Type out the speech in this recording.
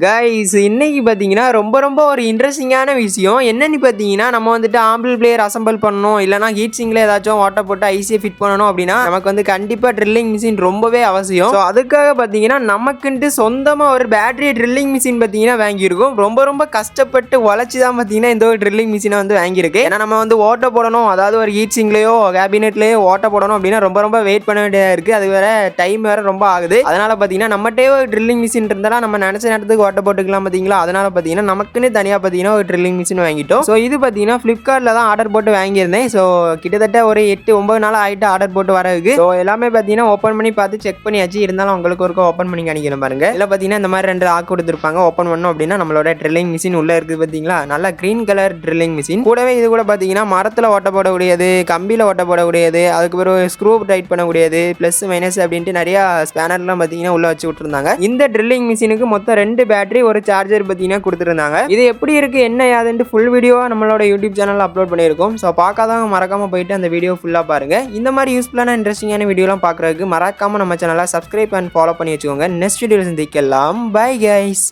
Guys இன்னைக்கு பார்த்தீங்கன்னா ரொம்ப ஒரு இன்ட்ரெஸ்டிங்கான விஷயம் என்னன்னு பார்த்தீங்கன்னா நம்ம வந்துட்டு ஆம்பிள் பிளேயர் அசம்பிள் பண்ணணும் இல்லைனா ஹீட் சிங்கில் ஏதாச்சும் வாட்டர் போட்டு ஐசியை ஃபிட் பண்ணணும் அப்படின்னா நமக்கு வந்து கண்டிப்பாக ட்ரில்லிங் மிஷின் ரொம்பவே அவசியம். ஸோ அதுக்காக பார்த்தீங்கன்னா நமக்குன்ட்டு சொந்தமாக ஒரு பேட்டரி ட்ரில்லிங் மிஷின் பார்த்தீங்கன்னா வாங்கியிருக்கும். ரொம்ப கஷ்டப்பட்டு உழைச்சி தான் பார்த்தீங்கன்னா இந்த ஒரு ட்ரில்லிங் மிஷினை வந்து வாங்கியிருக்கு. ஏன்னா நம்ம வந்து ஓட்ட போடணும், அதாவது ஒரு ஹீட் சிங்லேயோ கேபினெட்லேயோ ஓட்ட போடணும் அப்படின்னா ரொம்ப வெயிட் பண்ண வேண்டியதாக இருக்குது. அது வேற டைம் வேற ரொம்ப ஆகுது. அதனால பார்த்தீங்கன்னா நம்மகிட்டே ஒரு ட்ரில்லிங் மிஷின் இருந்தாலும் நம்ம நினச்ச நேரத்துக்கு ஓட்ட போட்டுக்கலாம் பார்த்தீங்களா. அதனால பார்த்தீங்கன்னா நமக்குன்னு தனியாக பார்த்தீங்கன்னா ஒரு ட்ரில்லிங் மிஷின் வாங்கிட்டோம். ஸோ இது பார்த்தீங்கன்னா ஃப்ளிப்கார்ட்டில் தான் ஆர்டர் போட்டு வாங்கியிருந்தேன். ஸோ கிட்டத்தட்ட ஒரு 8-9 நாள் ஆகிட்டு ஆர்டர் போட்டு வரதுக்கு. ஸோ எல்லாமே பார்த்தீங்கன்னா ஓப்பன் பண்ணி பார்த்து செக் பண்ணியாச்சு. இருந்தாலும் உங்களுக்கு ஒருக்க ஓப்பன் பண்ணி காணிக்கணும் பாருங்க. இதில் பார்த்தீங்கன்னா இந்த மாதிரி 2 ஆக்கு கொடுத்துருப்பாங்க. ஓப்பன் பண்ணோம் அப்படின்னா நம்மளோட ட்ரில்லிங் மிஷின் உள்ள இருக்குது பார்த்தீங்களா. நல்லா கிரீன் கலர் ட்ரில்லிங் மிஷின். கூடவே இது கூட பார்த்தீங்கன்னா மரத்தில் ஓட்ட போடக்கூடியது, கம்பியில் ஓட்ட போடக்கூடியது, அதுக்கு பிறகு ஸ்க்ரூ டைட் பண்ணக்கூடியது, ப்ளஸ் மைனஸ் அப்படின்ட்டு நிறைய ஸ்பேனர்லாம் பார்த்தீங்கன்னா உள்ள வச்சு விட்டுருந்தாங்க. இந்த ட்ரில்லிங் மிஷினுக்கு மொத்தம் 2 பேட்டரி ஒரு சார்ஜர் பார்த்தீங்கன்னா கொடுத்துருந்தாங்க. இது எப்படி இருக்கு என்ன யாதுன்ட்டு ஃபுல் வீடியோவா நம்மளோட யூடியூப் சேனல்ல அப்லோட் பண்ணியிருக்கோம். ஸோ பார்க்காதவங்க மறக்காம போயிட்டு அந்த வீடியோ ஃபுல்லா பாருங்க. இந்த மாதிரி யூஸ்ஃபுல்லான இன்ட்ரெஸ்டிங்கான வீடியோலாம் பார்க்கறதுக்கு மறக்காம நம்ம சேனலை சப்ஸ்கிரைப் அண்ட் ஃபாலோ பண்ணி வச்சுக்கோங்க. நெக்ஸ்ட் வீடியோல சந்திக்கலாம். Bye guys.